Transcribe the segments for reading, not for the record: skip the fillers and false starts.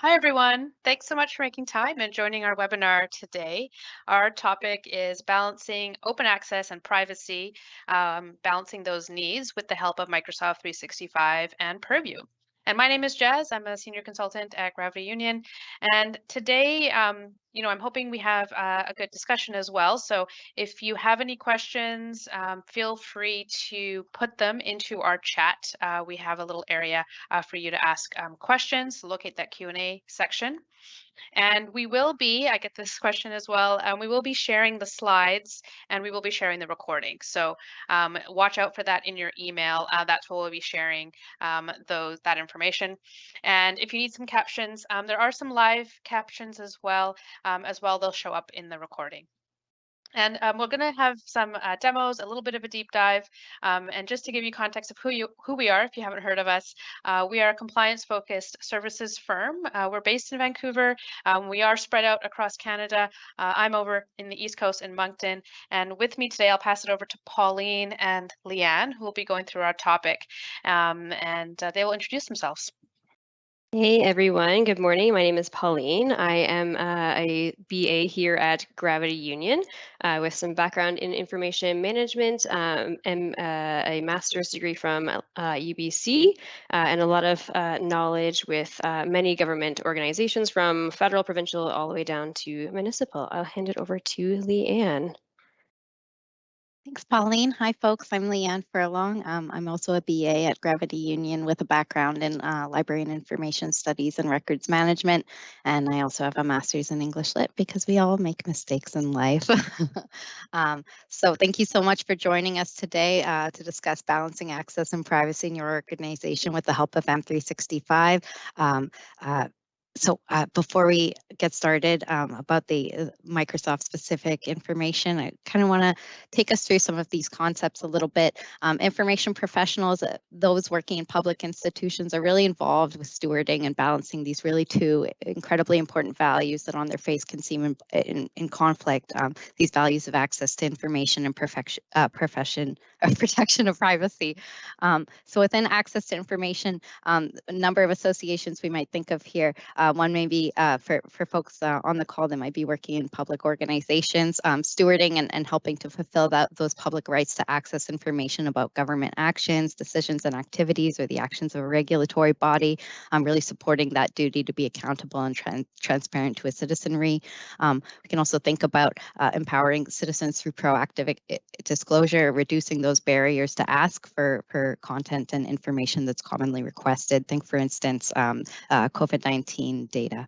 Hi, everyone. Thanks so much for making time and joining our webinar today. Our topic is balancing open access and privacy, balancing those needs with the help of Microsoft 365 and Purview. And my name is Jazz. I'm a senior consultant at Gravity Union. And today, I'm hoping we have a good discussion as well. So if you have any questions, feel free to put them into our chat. We have a little area for you to ask questions. Locate that Q&A section. And I get this question as well, we will be sharing the slides and we will be sharing the recording. So watch out for that in your email. That's where we'll be sharing that information. And if you need some captions, there are some live captions as well. They'll show up in the recording. And we're going to have some demos, a little bit of a deep dive, and just to give you context of who we are, if you haven't heard of us, we are a compliance-focused services firm. We're based in Vancouver. We are spread out across Canada. I'm over in the East Coast in Moncton, and with me today, I'll pass it over to Pauline and Leanne, who will be going through our topic, and they will introduce themselves. Hey everyone, good morning. My name is Pauline. I am a BA here at Gravity Union with some background in information management and a master's degree from UBC and a lot of knowledge with many government organizations from federal, provincial, all the way down to municipal. I'll hand it over to Leanne. Thanks, Pauline. Hi, folks. I'm Leanne Furlong. I'm also a BA at Gravity Union with a background in library and information studies and records management. And I also have a master's in English Lit because we all make mistakes in life. So thank you so much for joining us today to discuss balancing access and privacy in your organization with the help of M365. So before we get started about the Microsoft specific information, I kind of want to take us through some of these concepts a little bit. Information professionals, those working in public institutions, are really involved with stewarding and balancing these really two incredibly important values that on their face can seem in conflict. These values of access to information and protection of privacy. So within access to information, a number of associations we might think of here. One may be for folks on the call that might be working in public organizations, stewarding and helping to fulfill those public rights to access information about government actions, decisions, and activities, or the actions of a regulatory body, really supporting that duty to be accountable and transparent to a citizenry. We can also think about empowering citizens through proactive disclosure, reducing those barriers to ask for content and information that's commonly requested. Think, for instance, COVID-19 data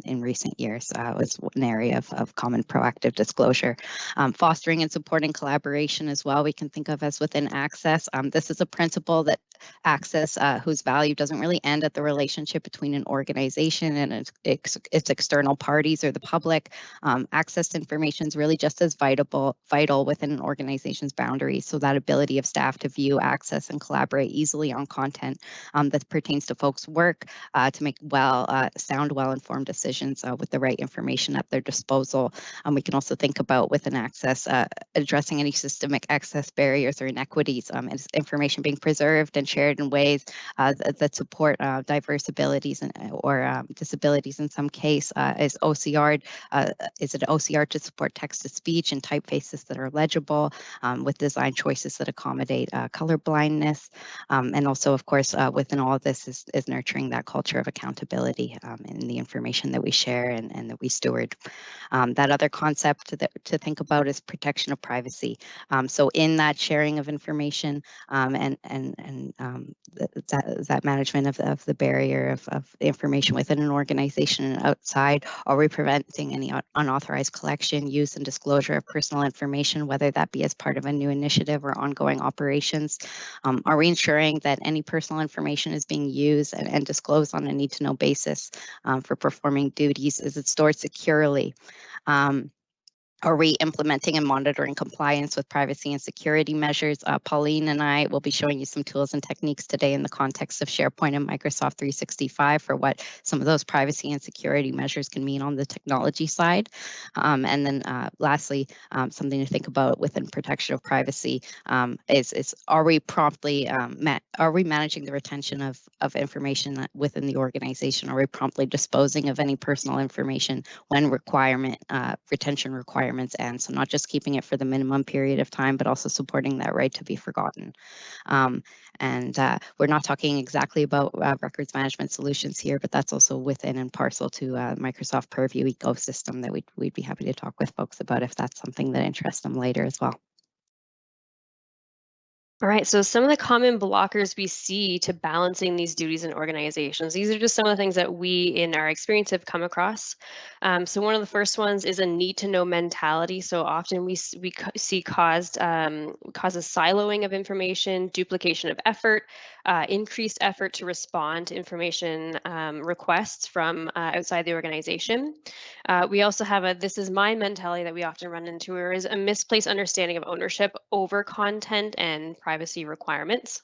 in recent years was one area of common proactive disclosure. Fostering and supporting collaboration as well, we can think of as within access. This is a principle that access whose value doesn't really end at the relationship between an organization and its external parties or the public. Access to information is really just as vital within an organization's boundaries. So that ability of staff to view, access, and collaborate easily on content that pertains to folks' work to make sound, well-informed decisions with the right information at their disposal. We can also think about within access addressing any systemic access barriers or inequities, and information being preserved and shared in ways that support diverse abilities or disabilities in some case. Is it OCR to support text-to-speech and typefaces that are legible with design choices that accommodate color blindness? And also, of course, within all of this is nurturing that culture of accountability in the information that we share and that we steward. That other concept to think about is protection of privacy. So in that sharing of information and that management of the barrier of information within an organization and outside, are we preventing any unauthorized collection, use, and disclosure of personal information, whether that be as part of a new initiative or ongoing operations? Are we ensuring that any personal information is being used and disclosed on a need-to-know basis for performing duties? Is it stored securely? Are we implementing and monitoring compliance with privacy and security measures? Pauline and I will be showing you some tools and techniques today in the context of SharePoint and Microsoft 365 for what some of those privacy and security measures can mean on the technology side. And then lastly, something to think about within protection of privacy is are we promptly, are we managing the retention of information within the organization? Are we promptly disposing of any personal information when retention requirements end? So not just keeping it for the minimum period of time, but also supporting that right to be forgotten. And we're not talking exactly about records management solutions here, but that's also within and parcel to Microsoft Purview ecosystem that we'd be happy to talk with folks about if that's something that interests them later as well. All right, so some of the common blockers we see to balancing these duties in organizations, these are just some of the things that we in our experience have come across. So one of the first ones is a need to know mentality. So often we see causes siloing of information, duplication of effort, increased effort to respond to information requests from outside the organization. We also have a "this is my" mentality that we often run into, or is a misplaced understanding of ownership over content and privacy requirements.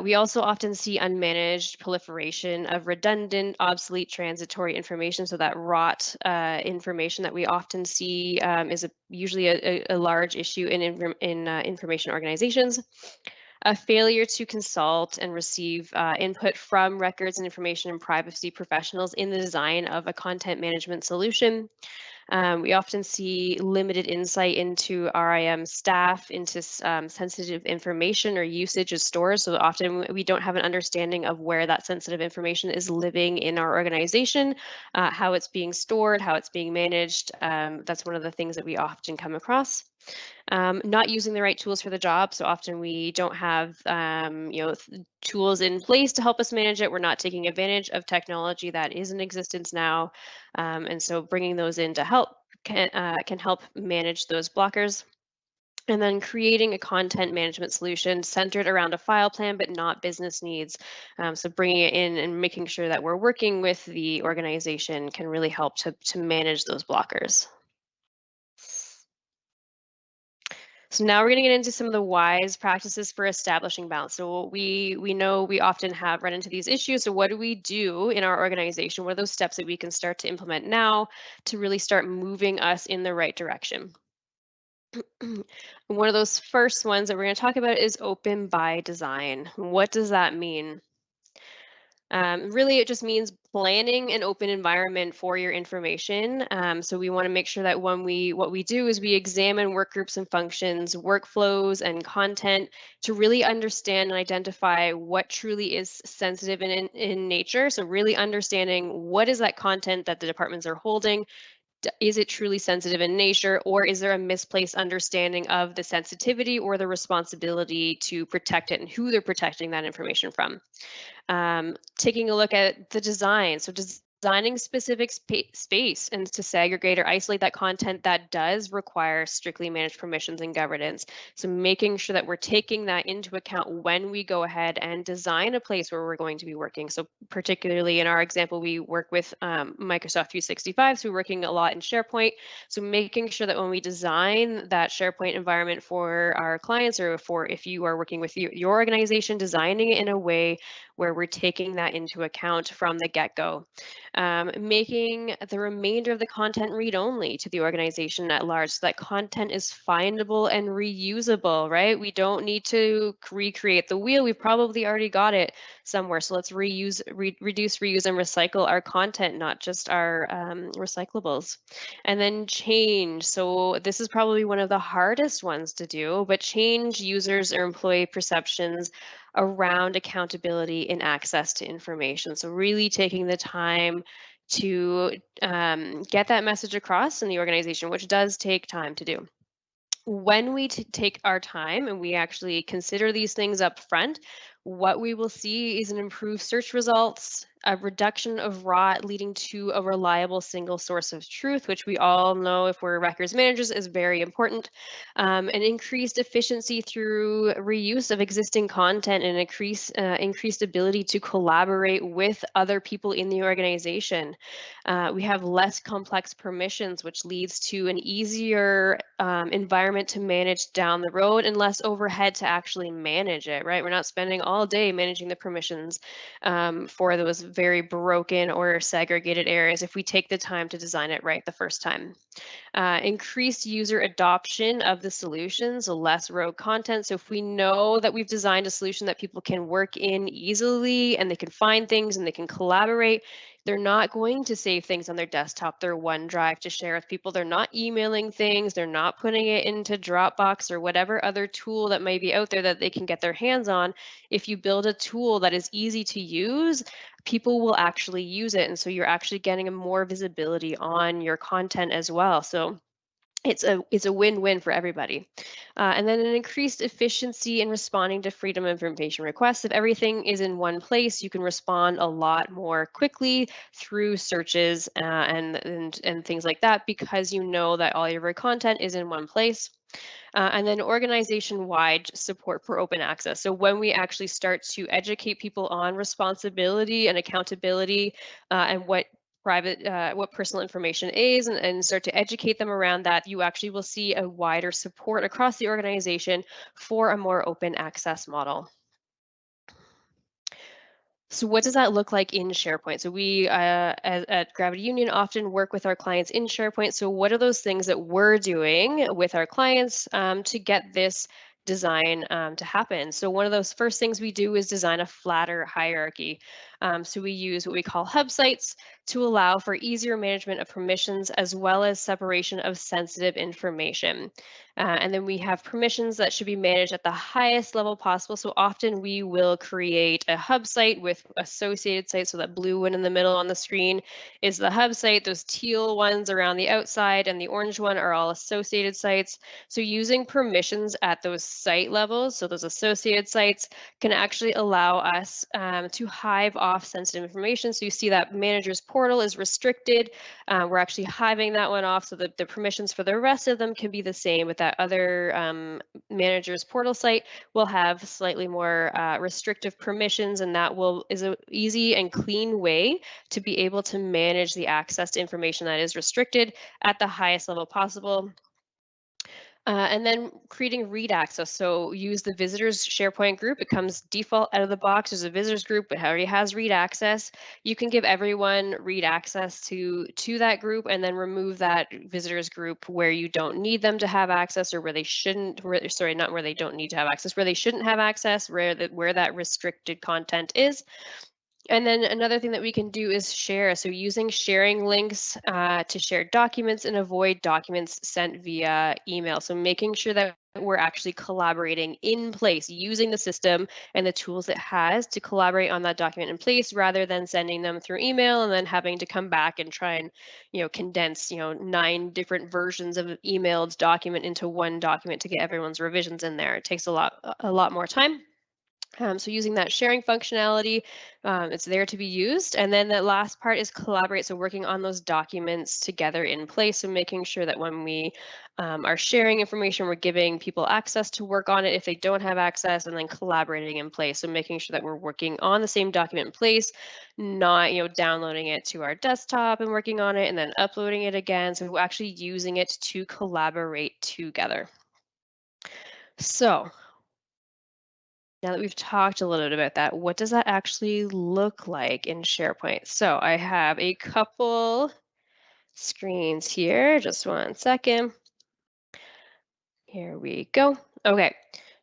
We also often see unmanaged proliferation of redundant, obsolete, transitory information. So that rot information that we often see is usually a large issue in information organizations. A failure to consult and receive input from records and information and privacy professionals in the design of a content management solution. We often see limited insight into RIM staff, into sensitive information or usage of stores. So often we don't have an understanding of where that sensitive information is living in our organization, how it's being stored, how it's being managed. That's one of the things that we often come across. Not using the right tools for the job. So often we don't have tools in place to help us manage it. We're not taking advantage of technology that is in existence now. And so bringing those in to help can help manage those blockers. And then creating a content management solution centered around a file plan, but not business needs. So bringing it in and making sure that we're working with the organization can really help to manage those blockers. So now we're going to get into some of the wise practices for establishing balance. So we know we often have run into these issues. So what do we do in our organization? What are those steps that we can start to implement now to really start moving us in the right direction? One of those first ones that we're going to talk about is open by design. What does that mean? Really, it just means planning an open environment for your information. So we want to make sure that what we do is we examine work groups and functions, workflows and content to really understand and identify what truly is sensitive in nature. So really understanding what is that content that the departments are holding. Is it truly sensitive in nature, or is there a misplaced understanding of the sensitivity or the responsibility to protect it and who they're protecting that information from? Taking a look at the design. So designing specific space and to segregate or isolate that content that does require strictly managed permissions and governance. So making sure that we're taking that into account when we go ahead and design a place where we're going to be working. So particularly in our example, we work with Microsoft 365, so we're working a lot in SharePoint. So making sure that when we design that SharePoint environment for our clients, or for if you are working with your organization, designing it in a way where we're taking that into account from the get-go. Making the remainder of the content read-only to the organization at large, so that content is findable and reusable, right? We don't need to recreate the wheel. We've probably already got it somewhere. So let's reduce, reuse, and recycle our content, not just our recyclables. And then change. So this is probably one of the hardest ones to do, but change users or employee perceptions around accountability and access to information. So really taking the time to get that message across in the organization, which does take time to do. When we take our time and we actually consider these things up front, what we will see is an improved search results, a reduction of rot leading to a reliable single source of truth, which we all know if we're records managers is very important, an increased efficiency through reuse of existing content and increased ability to collaborate with other people in the organization. We have less complex permissions, which leads to an easier environment to manage down the road and less overhead to actually manage it, right? We're not spending all day managing the permissions for those very broken or segregated areas if we take the time to design it right the first time. Increased user adoption of the solutions, so less rogue content. So if we know that we've designed a solution that people can work in easily and they can find things and they can collaborate, they're not going to save things on their desktop, their OneDrive to share with people. They're not emailing things. They're not putting it into Dropbox or whatever other tool that may be out there that they can get their hands on. If you build a tool that is easy to use, people will actually use it. And so you're actually getting a more visibility on your content as well. So it's a win-win for everybody. And then an increased efficiency in responding to freedom of information requests. If everything is in one place, you can respond a lot more quickly through searches and things like that, because you know that all your content is in one place. And then organization-wide support for open access. So when we actually start to educate people on responsibility and accountability and what personal information is, and start to educate them around that, you actually will see a wider support across the organization for a more open access model. So what does that look like in SharePoint? So we at Gravity Union often work with our clients in SharePoint. So what are those things that we're doing with our clients to get this design to happen? So one of those first things we do is design a flatter hierarchy. So we use what we call hub sites to allow for easier management of permissions as well as separation of sensitive information. And then we have permissions that should be managed at the highest level possible. So often we will create a hub site with associated sites. So that blue one in the middle on the screen is the hub site. Those teal ones around the outside and the orange one are all associated sites. So using permissions at those site levels, so those associated sites, can actually allow us to hive off sensitive information. So you see that manager's portal is restricted. We're actually hiving that one off so that the permissions for the rest of them can be the same, but that other manager's portal site will have slightly more restrictive permissions, and that is an easy and clean way to be able to manage the access to information that is restricted at the highest level possible. And then creating read access. So use the visitors SharePoint group. It comes default out of the box. There's a visitors group, but already has read access. You can give everyone read access to that group, and then remove that visitors group where you don't need them to have access, or where they shouldn't. Sorry, not where they don't need to have access. Where they shouldn't have access. Where that restricted content is. And then another thing that we can do is share. So using sharing links to share documents and avoid documents sent via email. So making sure that we're actually collaborating in place, using the system and the tools it has to collaborate on that document in place, rather than sending them through email and then having to come back and try and condense 9 different versions of an emailed document into one document to get everyone's revisions in there. It takes a lot more time. So using that sharing functionality, it's there to be used. And then the last part is collaborate. So working on those documents together in place, and making sure that when we are sharing information, we're giving people access to work on it if they don't have access, and then collaborating in place. So making sure that we're working on the same document in place, not downloading it to our desktop and working on it and then uploading it again. So we're actually using it to collaborate together. So now that we've talked a little bit about that, what does that actually look like in SharePoint? So I have a couple screens here. Just one second. Here we go. Okay.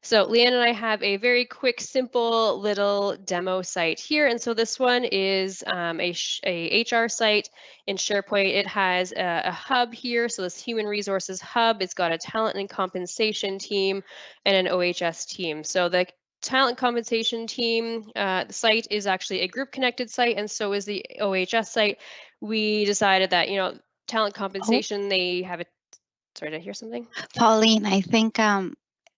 So Leanne and I have a very quick, simple little demo site here. And so this one is a HR site in SharePoint. It has a hub here. So this human resources hub, it's got a talent and compensation team and an OHS team. So the talent compensation team, the site is actually a group connected site, and so is the OHS site. We decided that, talent compensation, they have a, sorry, did I hear something? Pauline, I think I'm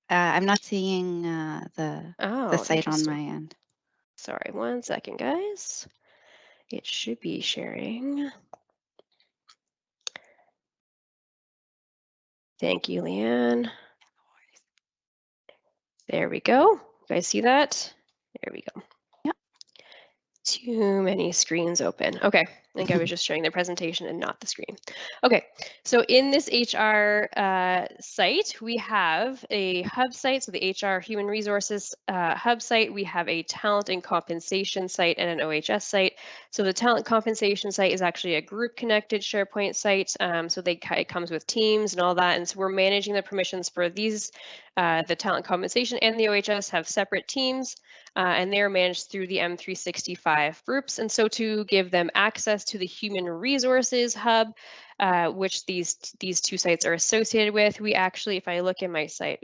not seeing the site on my end. Sorry, one second, guys. It should be sharing. Thank you, Leanne. There we go. You guys see that? There we go. Yep. Too many screens open. Okay, I think I was just showing the presentation and not the screen. Okay, so in this HR site, we have a hub site, so the HR Human Resources hub site. We have a talent and compensation site and an OHS site. So the talent compensation site is actually a group connected SharePoint site. So it comes with teams and all that. And so we're managing the permissions for these. The talent compensation and the OHS have separate teams. And they're managed through the M365 groups. And so to give them access to the Human Resources Hub, which these two sites are associated with, we actually, if I look in my site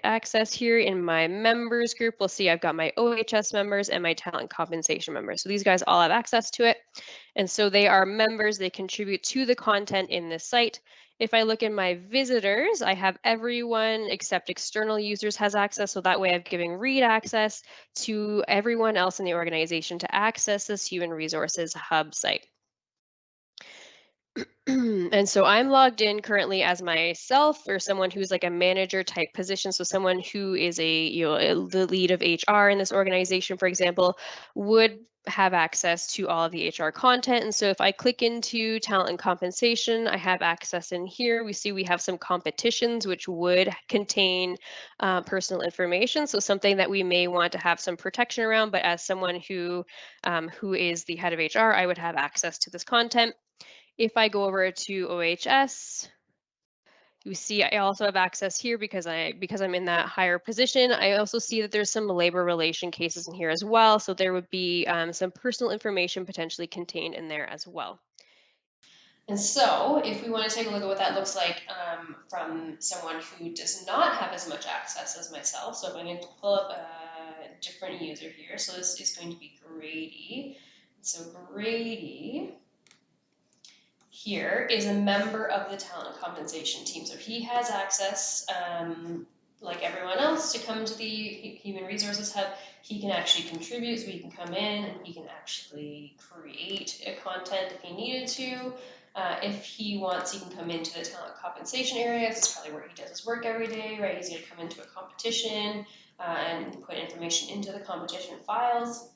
access here in my members group, we'll see I've got my OHS members and my talent compensation members. So these guys all have access to it. And so they are members, they contribute to the content in this site. If I look in my visitors, I have everyone except external users has access. So that way I'm giving read access to everyone else in the organization to access this Human Resources Hub site. And so I'm logged in currently as myself or someone who's like a manager type position. So someone who is the lead of HR in this organization, for example, would have access to all of the HR content. And so if I click into talent and compensation, I have access in here. We see we have some competitions which would contain personal information. So something that we may want to have some protection around, but as someone who is the head of HR, I would have access to this content. If I go over to OHS, you see I also have access here because I'm in that higher position. I also see that there's some labor relation cases in here as well. So there would be some personal information potentially contained in there as well. And so if we want to take a look at what that looks like from someone who does not have as much access as myself. So I'm going to pull up a different user here. So this is going to be Grady. So Grady here is a member of the talent compensation team. So he has access, like everyone else, to come to the Human Resources Hub. He can actually contribute, so he can come in and he can actually create a content if he needed to. If he wants, he can come into the talent compensation area. This is probably where he does his work every day, right? He's going to come into a competition and put information into the competition files.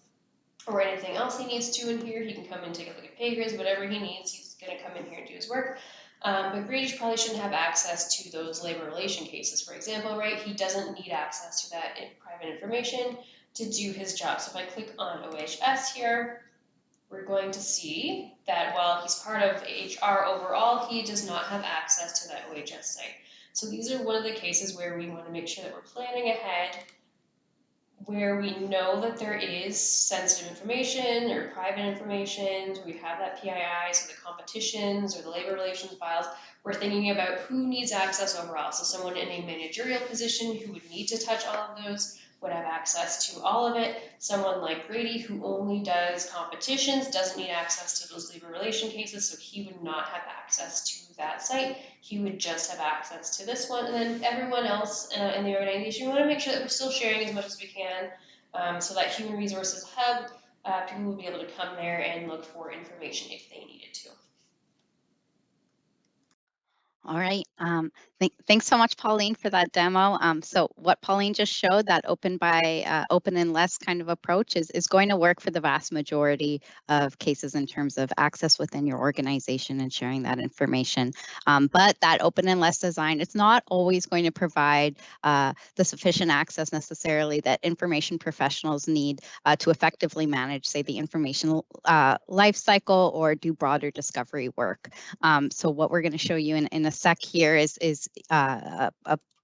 Or anything else he needs to in here. He can come and take a look at pay grids, whatever he needs, he's going to come in here and do his work. But Grady probably shouldn't have access to those labor relation cases, for example, right? He doesn't need access to that private information to do his job. So if I click on OHS here, we're going to see that while he's part of HR overall, he does not have access to that OHS site. So these are one of the cases where we want to make sure that we're planning ahead, where we know that there is sensitive information or private information, so we have that PII, so the competitions or the labor relations files, we're thinking about who needs access overall. So someone in a managerial position who would need to touch all of those would have access to all of it. Someone like Grady, who only does competitions, doesn't need access to those labor relation cases, so he would not have access to that site. He would just have access to this one. And then everyone else in the organization, we want to make sure that we're still sharing as much as we can, so that Human Resources Hub, people will be able to come there and look for information if they needed to. All right. Thanks so much, Pauline, for that demo. So what Pauline just showed, that open and less kind of approach is going to work for the vast majority of cases in terms of access within your organization and sharing that information. But that open and less design, it's not always going to provide the sufficient access necessarily that information professionals need to effectively manage, say, the information life cycle or do broader discovery work. So what we're going to show you in a sec here is a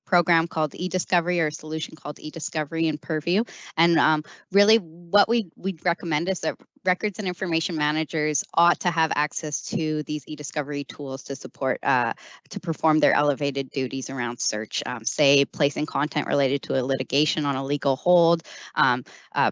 program called eDiscovery, or a solution called eDiscovery in Purview. And really what we'd recommend is that records and information managers ought to have access to these eDiscovery tools to support, to perform their elevated duties around search, say placing content related to a litigation on a legal hold,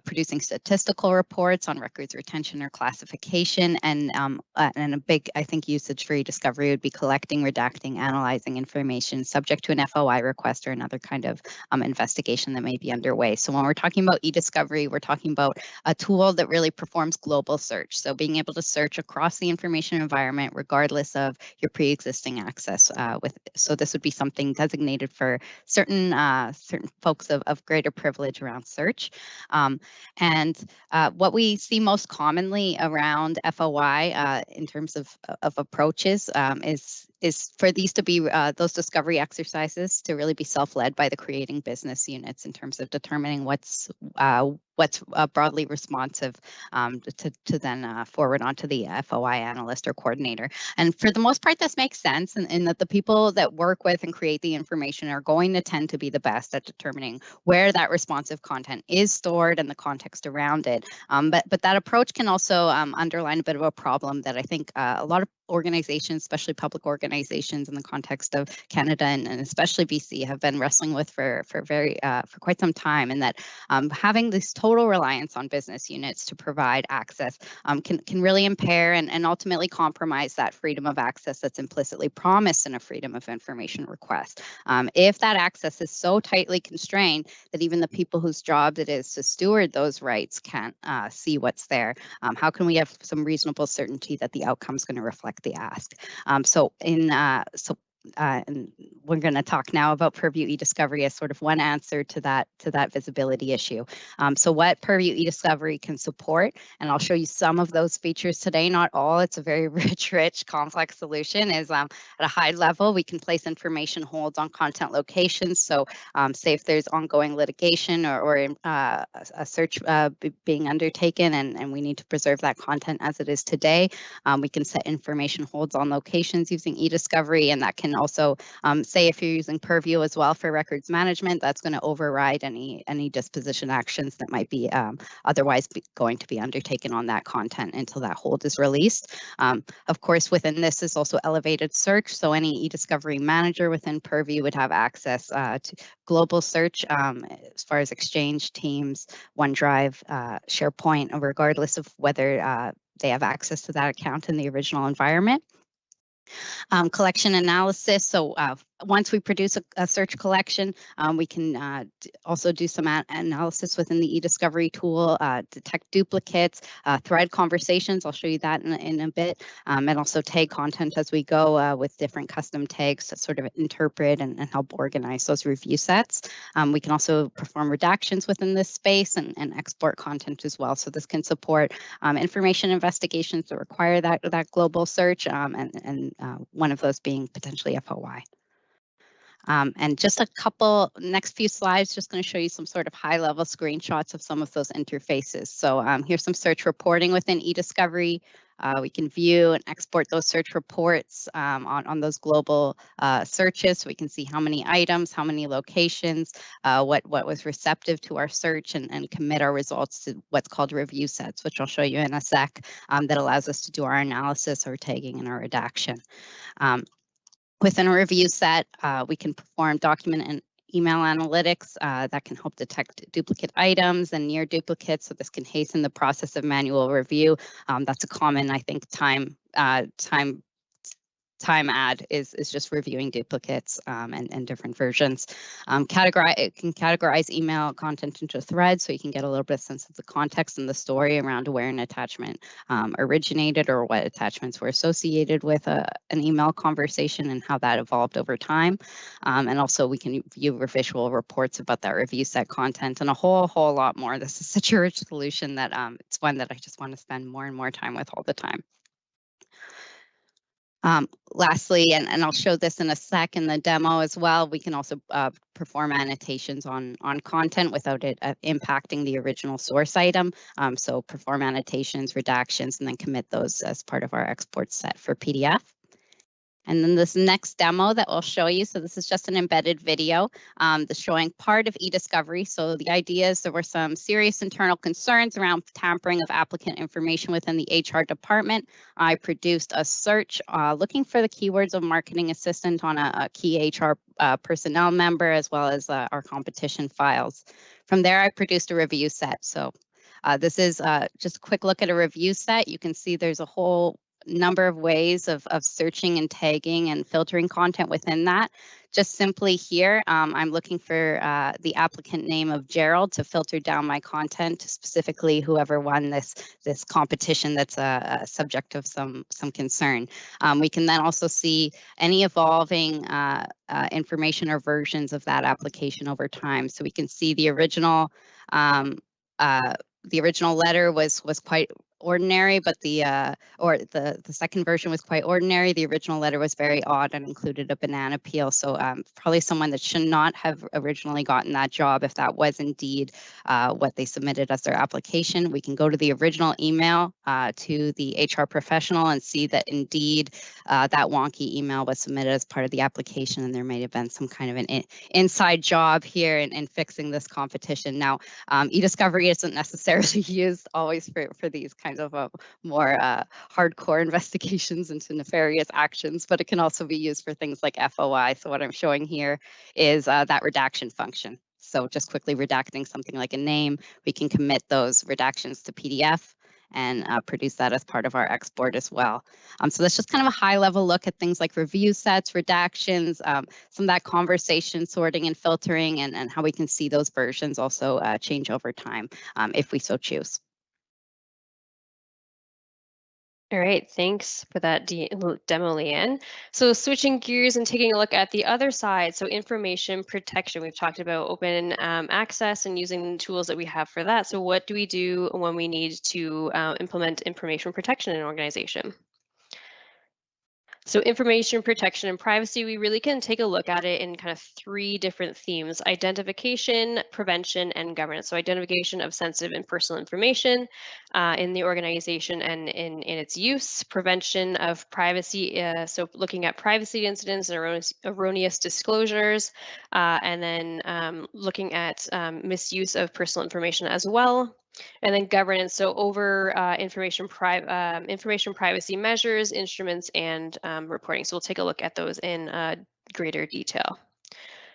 producing statistical reports on records retention or classification, and a big, I think, usage for eDiscovery would be collecting, redacting, analyzing information subject to an FOI request or another kind of investigation that may be underway. So when we're talking about eDiscovery, we're talking about a tool that really performs global search. So being able to search across the information environment regardless of your pre-existing access. So this would be something designated for certain folks of greater privilege around search. What we see most commonly around FOI in terms of approaches is for these to be those discovery exercises to really be self-led by the creating business units in terms of determining what's broadly responsive to then forward onto the FOI analyst or coordinator. And for the most part, this makes sense in that the people that work with and create the information are going to tend to be the best at determining where that responsive content is stored and the context around it. But that approach can also underline a bit of a problem that I think a lot of organizations, especially public organizations in the context of Canada and especially BC, have been wrestling with for quite some time, and that having this total reliance on business units to provide access can really impair and ultimately compromise that freedom of access that's implicitly promised in a freedom of information request. If that access is so tightly constrained that even the people whose job it is to steward those rights can't see what's there, how can we have some reasonable certainty that the outcome is going to reflect the ask? And we're going to talk now about Purview eDiscovery as sort of one answer to that visibility issue. So what Purview eDiscovery can support, and I'll show you some of those features today, not all. It's a very rich, complex solution. Is at a high level, we can place information holds on content locations. So say if there's ongoing litigation or a search being undertaken and we need to preserve that content as it is today, we can set information holds on locations using eDiscovery, and that can also say if you're using Purview as well for records management, that's going to override any disposition actions that might be otherwise going to be undertaken on that content until that hold is released. Of course, within this is also elevated search, so any eDiscovery manager within Purview would have access to global search as far as Exchange, Teams, OneDrive, SharePoint, regardless of whether they have access to that account in the original environment. Collection analysis. So once we produce a search collection, we can also do some analysis within the eDiscovery tool, detect duplicates, thread conversations. I'll show you that in a bit, and also tag content as we go with different custom tags to sort of interpret and help organize those review sets. We can also perform redactions within this space and export content as well. So this can support information investigations that require that global search, and one of those being potentially FOI. And just a couple next few slides, just going to show you some sort of high-level screenshots of some of those interfaces. So here's some search reporting within eDiscovery. We can view and export those search reports on those global searches. So we can see how many items, how many locations, what was receptive to our search, and commit our results to what's called review sets, which I'll show you in a sec, that allows us to do our analysis, our tagging, and our redaction. Within a review set, we can perform document and email analytics that can help detect duplicate items and near duplicates. So this can hasten the process of manual review. That's a common, I think, time add is just reviewing duplicates and different versions. It can categorize email content into threads, so you can get a little bit of sense of the context and the story around where an attachment originated or what attachments were associated with an email conversation and how that evolved over time. And also we can view visual reports about that review set content and a whole lot more. This is such a rich solution that it's one that I just want to spend more and more time with all the time. Lastly, and I'll show this in a sec in the demo as well, we can also perform annotations on content without it impacting the original source item. So perform annotations, redactions, and then commit those as part of our export set for PDF. And then this next demo that we'll show you, so this is just an embedded video that's showing part of eDiscovery. So the idea is there were some serious internal concerns around tampering of applicant information within the HR department. I produced a search looking for the keywords of marketing assistant on a key HR personnel member, as well as our competition files. From there, I produced a review set. So this is just a quick look at a review set. You can see there's a whole number of ways of searching and tagging and filtering content within that just simply here, I'm looking for the applicant name of Gerald to filter down my content to specifically whoever won this competition that's a subject of some concern. We can then also see any evolving information or versions of that application over time. So we can see the original letter was quite ordinary, but the second version was quite ordinary. The original letter was very odd and included a banana peel. So probably someone that should not have originally gotten that job if that was indeed what they submitted as their application. We can go to the original email to the HR professional and see that indeed that wonky email was submitted as part of the application, and there may have been some kind of an inside job here in fixing this competition. Now, eDiscovery isn't necessarily used always for these kinds of more hardcore investigations into nefarious actions, but it can also be used for things like FOI. So what I'm showing here is that redaction function. So just quickly redacting something like a name, we can commit those redactions to PDF and produce that as part of our export as well. So that's just kind of a high level look at things like review sets, redactions, some of that conversation sorting and filtering, and how we can see those versions also change over time if we so choose. All right, thanks for that demo, Leanne. So switching gears and taking a look at the other side, so information protection. We've talked about open access and using the tools that we have for that. So what do we do when we need to implement information protection in an organization? So information protection and privacy, we really can take a look at it in kind of 3 different themes: identification, prevention, and governance. So identification of sensitive and personal information in the organization and in its use, prevention of privacy, so looking at privacy incidents and erroneous disclosures, and then looking at misuse of personal information as well. And then governance, so over information privacy measures, instruments, and reporting. So we'll take a look at those in greater detail.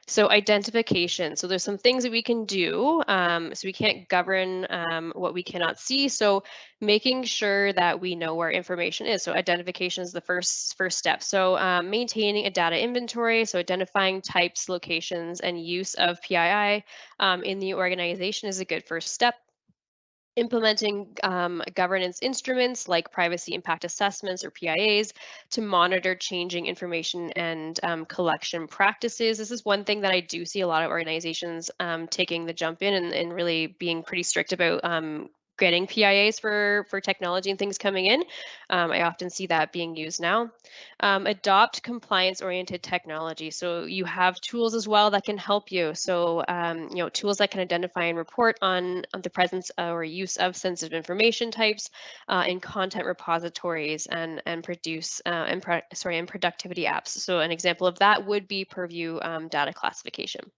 So identification. So there's some things that we can do. So we can't govern what we cannot see. So making sure that we know where information is. So identification is the first step. So maintaining a data inventory. So identifying types, locations, and use of PII in the organization is a good first step. Implementing governance instruments like privacy impact assessments or PIAs to monitor changing information and collection practices. This is one thing that I do see a lot of organizations taking the jump in and really being pretty strict about getting PIAs for technology and things coming in. I often see that being used now. Adopt compliance-oriented technology. So you have tools as well that can help you. So tools that can identify and report on the presence or use of sensitive information types in content repositories and produce and productivity apps. So an example of that would be Purview data classification.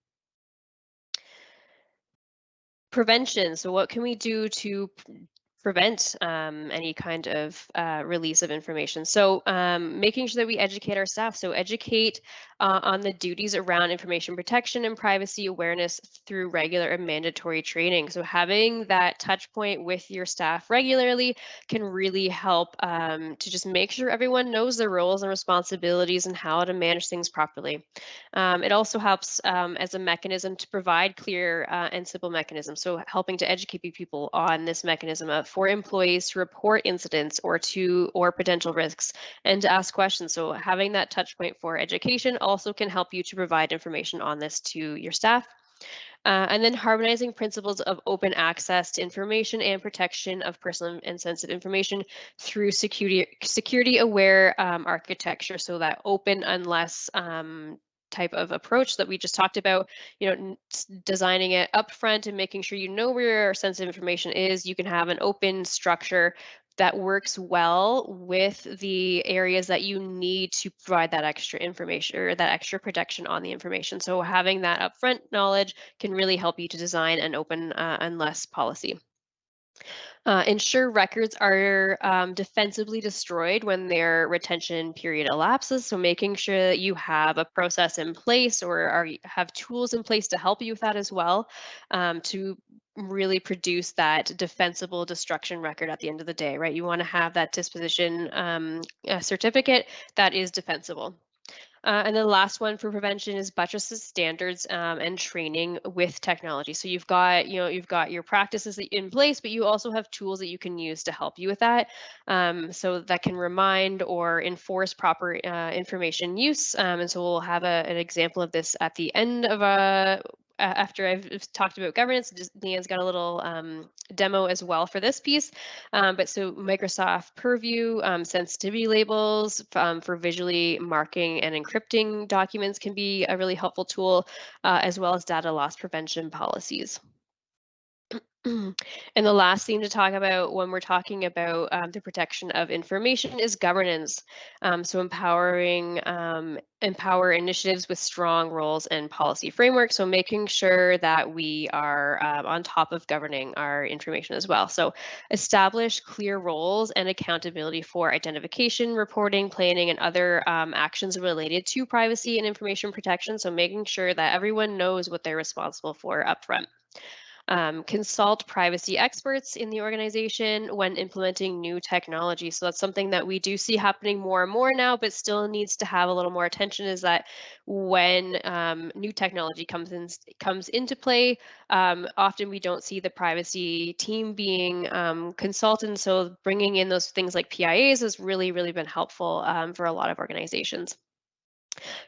Prevention. So what can we do to prevent any kind of release of information? So making sure that we educate our staff. So educate on the duties around information protection and privacy awareness through regular and mandatory training. So having that touch point with your staff regularly can really help to just make sure everyone knows their roles and responsibilities and how to manage things properly. It also helps as a mechanism to provide clear and simple mechanisms. So helping to educate people on this mechanism for employees to report incidents or potential risks and to ask questions. So having that touch point for education also can help you to provide information on this to your staff. And then harmonizing principles of open access to information and protection of personal and sensitive information through security aware architecture. So that open unless type of approach that we just talked about, designing it up front and making sure you know where your sensitive information is. You can have an open structure that works well with the areas that you need to provide that extra information or that extra protection on the information. So having that upfront knowledge can really help you to design an open unless policy. Ensure records are defensively destroyed when their retention period elapses. So making sure that you have a process in place or have tools in place to help you with that as well, to really produce that defensible destruction record at the end of the day, right? You want to have that disposition certificate that is defensible. And the last one for prevention is buttresses standards and training with technology. So you've got, you've got your practices in place, but you also have tools that you can use to help you with that. So that can remind or enforce proper information use. And so we'll have an example of this at the end of after I've talked about governance. Leanne's got a little demo as well for this piece. But so Microsoft Purview sensitivity labels for visually marking and encrypting documents can be a really helpful tool, as well as data loss prevention policies. And the last thing to talk about when we're talking about the protection of information is governance. So empower initiatives with strong roles and policy frameworks. So making sure that we are on top of governing our information as well. So establish clear roles and accountability for identification, reporting, planning, and other actions related to privacy and information protection. So making sure that everyone knows what they're responsible for upfront. Consult privacy experts in the organization when implementing new technology. So that's something that we do see happening more and more now, but still needs to have a little more attention, is that when new technology comes into play, often we don't see the privacy team being consulted. So bringing in those things like PIAs has really, really been helpful for a lot of organizations.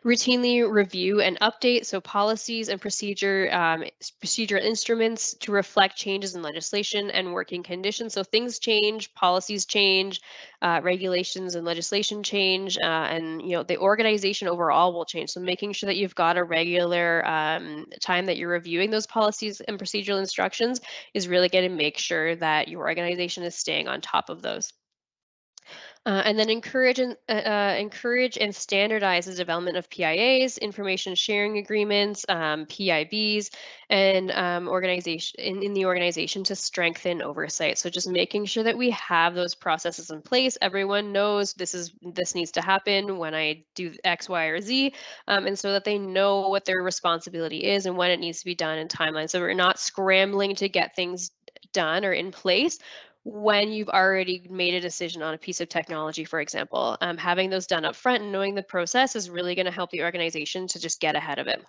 Routinely review and update policies and procedural instruments to reflect changes in legislation and working conditions. So things change, policies change, regulations and legislation change, and the organization overall will change. So making sure that you've got a regular time that you're reviewing those policies and procedural instructions is really going to make sure that your organization is staying on top of those. And then encourage and standardize the development of PIAs, information sharing agreements, PIBs, and organization in the organization to strengthen oversight. So just making sure that we have those processes in place. Everyone knows this needs to happen when I do X, Y, or Z, and so that they know what their responsibility is and when it needs to be done in timeline. So we're not scrambling to get things done or in place when you've already made a decision on a piece of technology, for example. Having those done up front and knowing the process is really going to help the organization to just get ahead of it.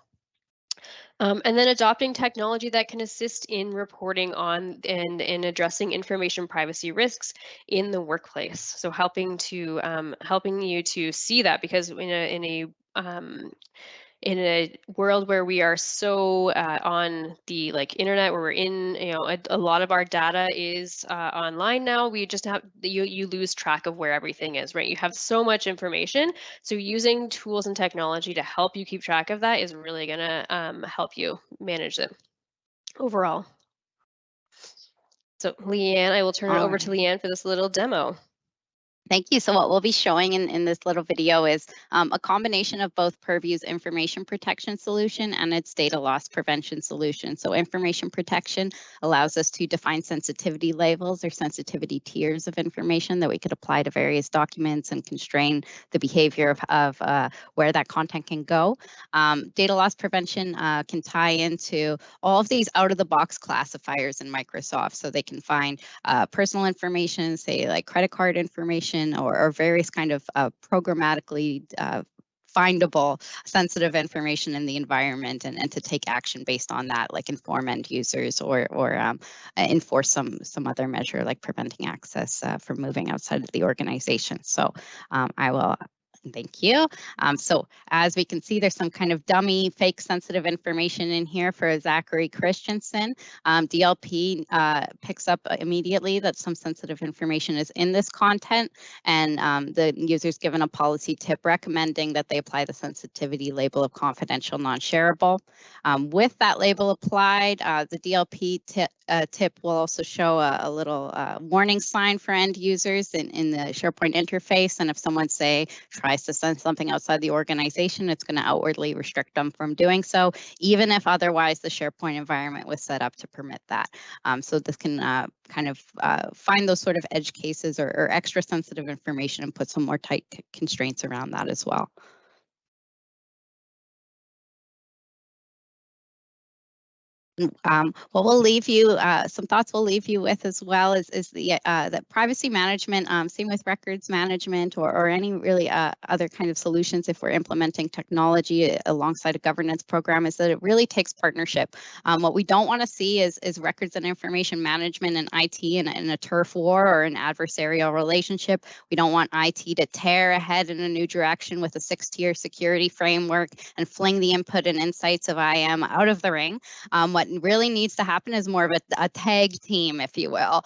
And then adopting technology that can assist in reporting on and in addressing information privacy risks in the workplace. So helping you to see that, because in a world where we are so on the internet, where we're in, a lot of our data is online now, we just have, you lose track of where everything is, right? You have so much information. So using tools and technology to help you keep track of that is really gonna help you manage it overall. So Leanne, I will turn it over to Leanne for this little demo. Thank you. So what we'll be showing in this little video is a combination of both Purview's information protection solution and its data loss prevention solution. So information protection allows us to define sensitivity labels or sensitivity tiers of information that we could apply to various documents and constrain the behavior of where that content can go. Data loss prevention can tie into all of these out-of-the-box classifiers in Microsoft. So they can find personal information, say like credit card information, or various kind of programmatically findable sensitive information in the environment, and to take action based on that, like inform end users or enforce some other measure like preventing access from moving outside of the organization. So I will. Thank you. So as we can see, there's some kind of dummy fake sensitive information in here for Zachary Christensen. DLP picks up immediately that some sensitive information is in this content, and the user's given a policy tip recommending that they apply the sensitivity label of confidential, non-shareable. With that label applied, the DLP tip will also show a little warning sign for end users in the SharePoint interface, and if someone, say, tries to send something outside the organization, it's going to outwardly restrict them from doing so, even if otherwise the SharePoint environment was set up to permit that. So this can kind of find those sort of edge cases or extra sensitive information and put some more tight constraints around that as well. What we'll leave you, some thoughts we'll leave you with as well is the privacy management, same with records management or any really other kind of solutions if we're implementing technology alongside a governance program, is that it really takes partnership. What we don't want to see is records and information management and IT in a turf war or an adversarial relationship. We don't want IT to tear ahead in a new direction with a 6-tier security framework and fling the input and insights of IM out of the ring. What really needs to happen is more of a tag team, if you will.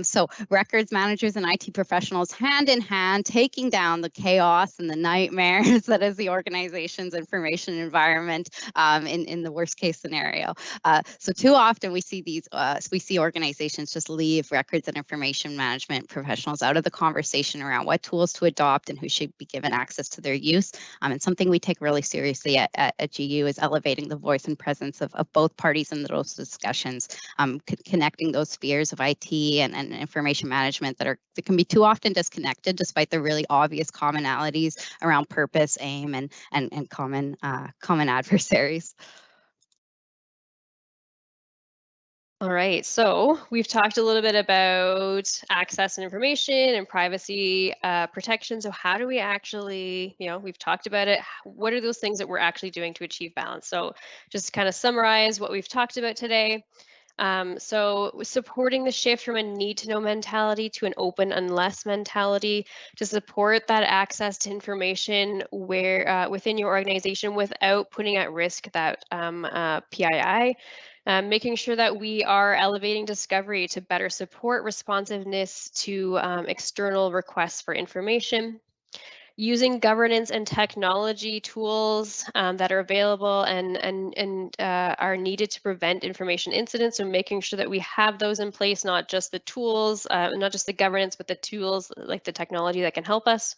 So records managers and IT professionals hand in hand, taking down the chaos and the nightmares that is the organization's information environment in the worst case scenario. So too often we see organizations just leave records and information management professionals out of the conversation around what tools to adopt and who should be given access to their use. And something we take really seriously at GU is elevating the voice and presence of both parties in those discussions, connecting those spheres of IT and information management that can be too often disconnected despite the really obvious commonalities around purpose, aim, and common adversaries. All right, so we've talked a little bit about access and information and privacy protection. So how do we actually, we've talked about it. What are those things that we're actually doing to achieve balance? So just to kind of summarize what we've talked about today. So supporting the shift from a need-to-know mentality to an open unless mentality to support that access to information where within your organization without putting at risk that PII. Making sure that we are elevating discovery to better support responsiveness to external requests for information. Using governance and technology tools that are available and are needed to prevent information incidents. So making sure that we have those in place, not just the tools, not just the governance, but the tools like the technology that can help us.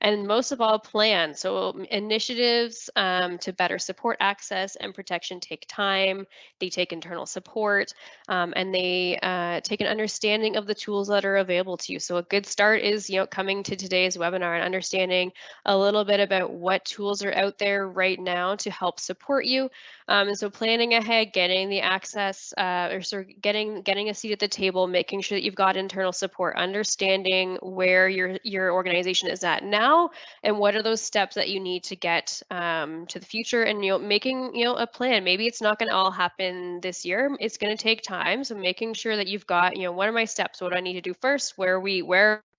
And most of all, plan. So initiatives to better support access and protection take time. They take internal support, and they take an understanding of the tools that are available to you. So a good start is, coming to today's webinar and understanding a little bit about what tools are out there right now to help support you. And so planning ahead, getting the access, or sort of getting a seat at the table, making sure that you've got internal support, understanding where your organization is at now, and what are those steps that you need to get to the future, and making a plan. Maybe it's not going to all happen this year. It's going to take time. So making sure that you've got what are my steps? What do I need to do first? Where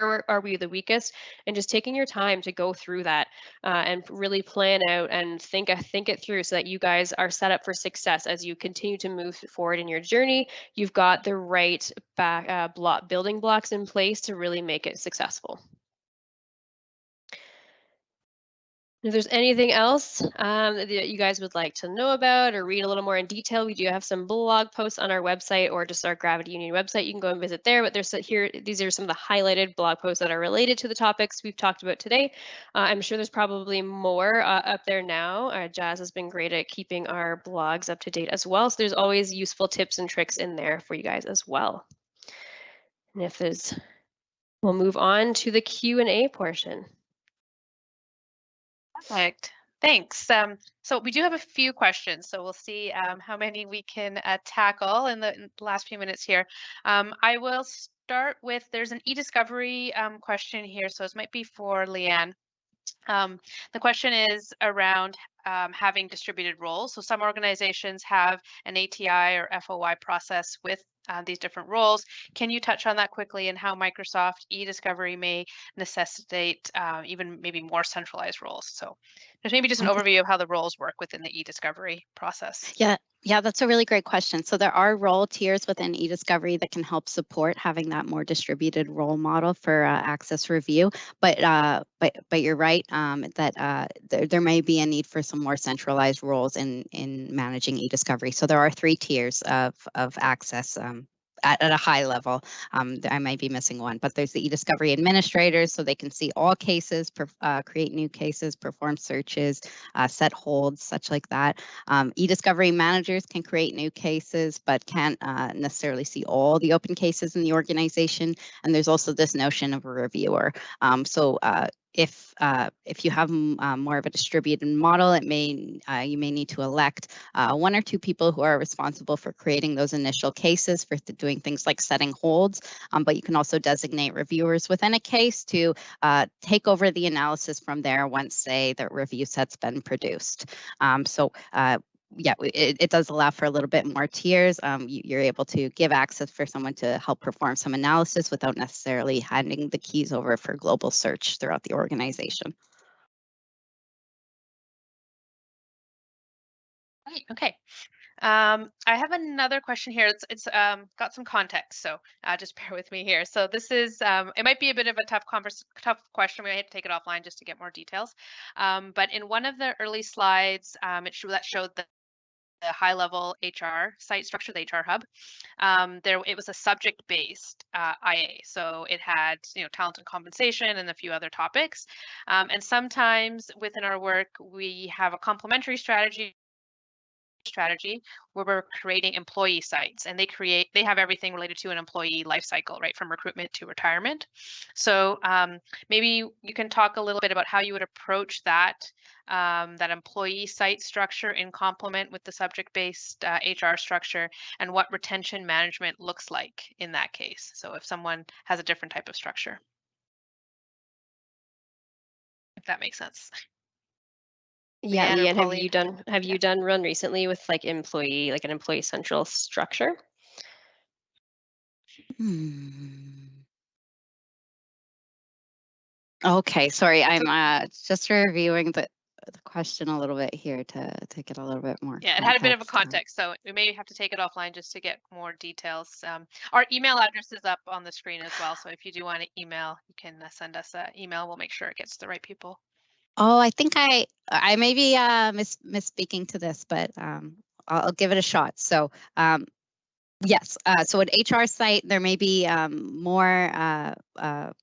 are we the weakest? And just taking your time to go through that and really plan out and think it through so that you guys are set up for success as you continue to move forward in your journey. You've got the right building blocks in place to really make it successful. If there's anything else that you guys would like to know about or read a little more in detail, we do have some blog posts on our website or just our Gravity Union website. You can go and visit there, but these are some of the highlighted blog posts that are related to the topics we've talked about today. I'm sure there's probably more up there now. Jazz has been great at keeping our blogs up to date as well. So there's always useful tips and tricks in there for you guys as well. And we'll move on to the Q&A portion. Perfect. Thanks. So we do have a few questions, so we'll see how many we can tackle in the last few minutes here. I will start with, there's an eDiscovery question here, so this might be for Leanne. The question is around having distributed roles. So some organizations have an ATI or FOI process with these different roles. Can you touch on that quickly and how Microsoft eDiscovery may necessitate even maybe more centralized roles? So there's maybe just an overview of how the roles work within the eDiscovery process. Yeah, that's a really great question. So there are role tiers within eDiscovery that can help support having that more distributed role model for access review. But you're right that there may be a need for some more centralized roles in managing eDiscovery. So there are 3 tiers of access. At a high level. I might be missing one, but there's the eDiscovery administrators, so they can see all cases, create new cases, perform searches, set holds, such like that. eDiscovery managers can create new cases, but can't necessarily see all the open cases in the organization. And there's also this notion of a reviewer. if you have more of a distributed model, it may you may need to elect 1 or 2 people who are responsible for creating those initial cases for doing things like setting holds. But you can also designate reviewers within a case to take over the analysis from there once, say, the review set's been produced. Yeah, it does allow for a little bit more tiers. You're able to give access for someone to help perform some analysis without necessarily handing the keys over for global search throughout the organization. Right, okay. I have another question here. It's got some context, so just bear with me here. So this is it might be a bit of a tough question. We might have to take it offline just to get more details. But in one of the early slides, that showed the high-level HR site structure, the HR hub. It was a subject-based IA, so it had talent and compensation and a few other topics. And sometimes within our work, we have a complementary strategy where we're creating employee sites, and they have everything related to an employee life cycle, right, from recruitment to retirement. So maybe you can talk a little bit about how you would approach that employee site structure in complement with the subject-based HR structure, and what retention management looks like in that case. So if someone has a different type of structure, if that makes sense. Yeah, Leanne or Leanne, have Yeah. you done run recently with like an employee central structure? Okay, sorry, I'm just reviewing the question a little bit here to get a little bit more Yeah, it context. had a bit of a context, so we may have to take it offline just to get more details. Our email address is up on the screen as well, so if you do want to email, you can send us an email. We'll make sure it gets to the right people. Oh, I think I may be misspeaking to this, but I'll give it a shot. So yes, so an HR site, there may be more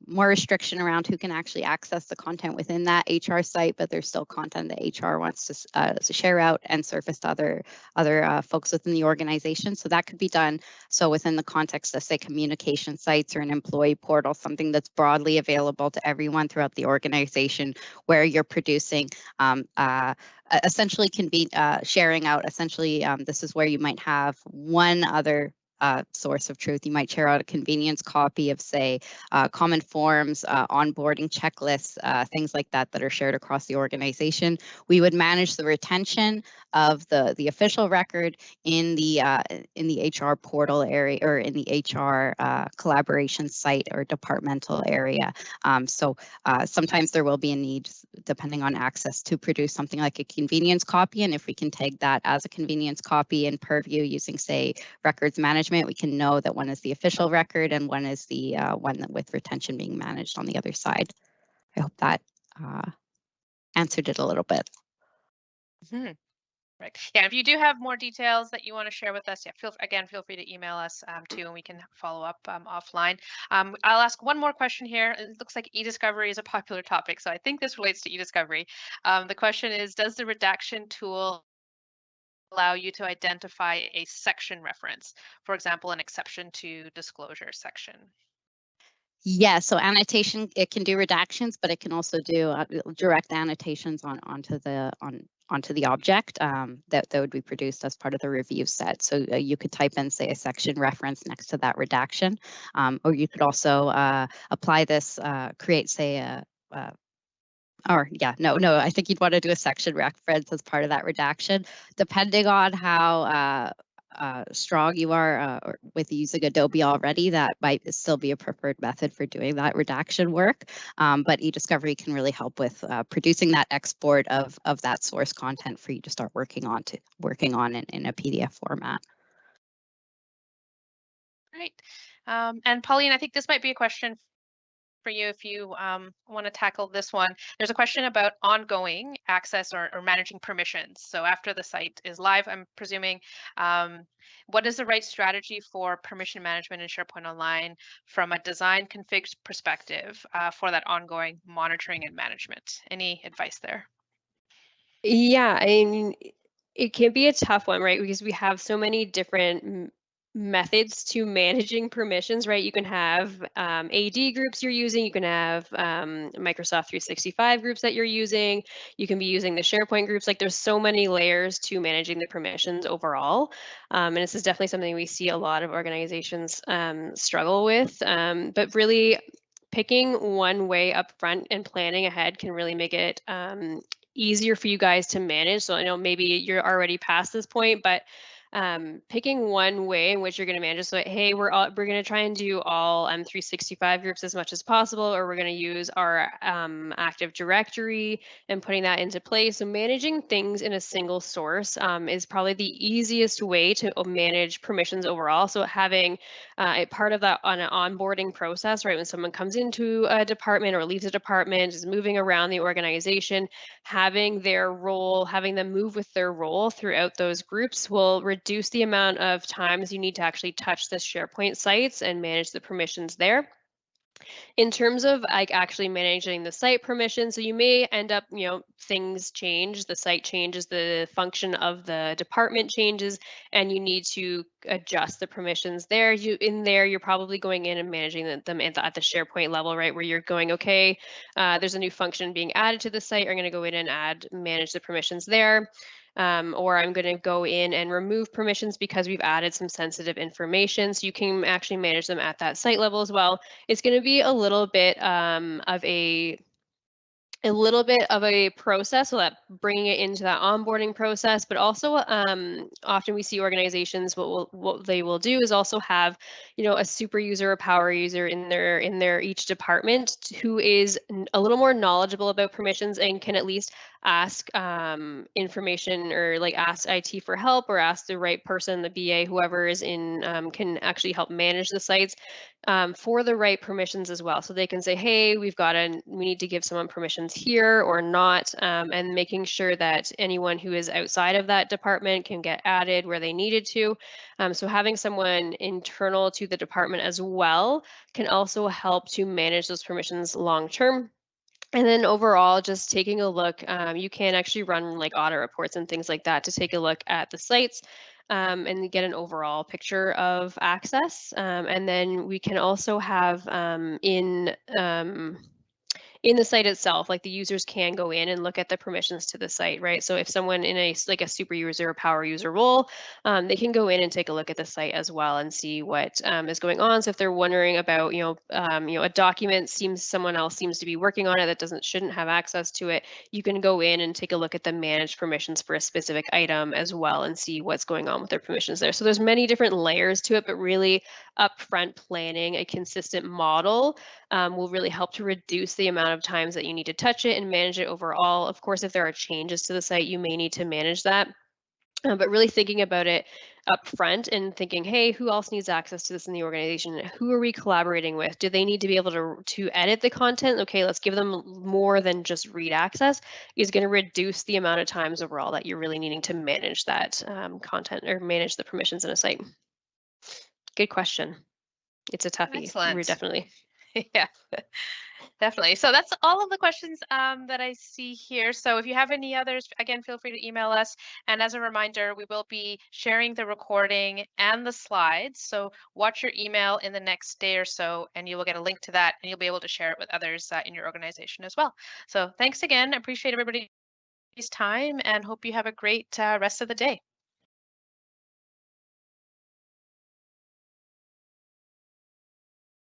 restriction around who can actually access the content within that HR site, but there's still content that HR wants to share out and surface to other folks within the organization. So that could be done. So within the context of, say, communication sites or an employee portal, something that's broadly available to everyone throughout the organization, where you're producing essentially can be sharing out. Essentially, this is where you might have one other source of truth. You might share out a convenience copy of, say, common forms, onboarding checklists, things like that are shared across the organization. We would manage the retention of the official record in the HR portal area, or in the HR collaboration site or departmental area. Sometimes there will be a need, depending on access, to produce something like a convenience copy. And if we can tag that as a convenience copy in Purview using, say, records management, we can know that one is the official record and one is the one with retention being managed on the other side. I hope that answered it a little bit. Mm-hmm. Right. Yeah, if you do have more details that you want to share with us, yeah, feel free to email us too, and we can follow up offline. I'll ask one more question here. It looks like eDiscovery is a popular topic, so I think this relates to eDiscovery. The question is, does the redaction tool allow you to identify a section reference, for example, an exception to disclosure section? Yeah, so annotation, it can do redactions, but it can also do direct annotations onto the object that would be produced as part of the review set. So you could type in, say, a section reference next to that redaction, or you could also apply this, create, say, I think you'd want to do a section reference as part of that redaction, depending on how strong you are with using Adobe already. That might still be a preferred method for doing that redaction work. But eDiscovery can really help with producing that export of that source content for you to start working on in a PDF format. Right. And Pauline, I think this might be a question for you if you want to tackle this one. There's a question about ongoing access or managing permissions. So after the site is live, I'm presuming, what is the right strategy for permission management in SharePoint Online from a design config perspective for that ongoing monitoring and management? Any advice there? Yeah, I mean, it can be a tough one, right? Because we have so many different methods to managing permissions, right? You can have AD groups you're using, you can have Microsoft 365 groups that you're using, you can be using the SharePoint groups. Like there's so many layers to managing the permissions overall. And this is definitely something we see a lot of organizations struggle with, but really picking one way up front and planning ahead can really make it easier for you guys to manage. So I know maybe you're already past this point, but picking one way in which you're going to manage it. So, hey, we're going to try and do all M365 groups as much as possible, or we're going to use our Active Directory and putting that into place. So managing things in a single source is probably the easiest way to manage permissions overall. So having a part of that on an onboarding process, right? When someone comes into a department or leaves a department, is moving around the organization, having their role, having them move with their role throughout those groups will reduce the amount of times you need to actually touch the SharePoint sites and manage the permissions there. In terms of like actually managing the site permissions, so you may end up, things change, the site changes, the function of the department changes, and you need to adjust the permissions there. You're probably going in and managing them at the SharePoint level, right? Where you're going, okay, there's a new function being added to the site. I'm going to go in and manage the permissions there. Or I'm going to go in and remove permissions because we've added some sensitive information. So you can actually manage them at that site level as well. It's going to be a little bit of a process, so that bringing it into that onboarding process, but also often we see organizations what they will do is also have a super user or power user in their each department who is a little more knowledgeable about permissions and can at least ask information or like ask IT for help or ask the right person, the BA, whoever is in can actually help manage the sites for the right permissions as well. So they can say, hey, we need to give someone permissions here or not, and making sure that anyone who is outside of that department can get added where they needed to. So having someone internal to the department as well can also help to manage those permissions long term. And then overall, just taking a look, you can actually run like audit reports and things like that to take a look at the sites and get an overall picture of access. And then we can also have in the site itself, like the users can go in and look at the permissions to the site, right? So if someone in a super user or power user role, they can go in and take a look at the site as well and see what is going on. So if they're wondering about, a document someone else seems to be working on it that shouldn't have access to it, you can go in and take a look at the managed permissions for a specific item as well and see what's going on with their permissions there. So there's many different layers to it, but really upfront planning a consistent model will really help to reduce the amount of times that you need to touch it and manage it overall. Of course, if there are changes to the site, you may need to manage that. But really thinking about it up front and thinking, hey, who else needs access to this in the organization? Who are we collaborating with? Do they need to be able to edit the content? Okay, let's give them more than just read access. Is going to reduce the amount of times overall that you're really needing to manage that content or manage the permissions in a site. Good question. It's a toughie. Excellent. We're definitely. Yeah, definitely. So that's all of the questions that I see here. So if you have any others, again, feel free to email us. And as a reminder, we will be sharing the recording and the slides. So watch your email in the next day or so, and you will get a link to that, and you'll be able to share it with others in your organization as well. So thanks again. I appreciate everybody's time and hope you have a great rest of the day.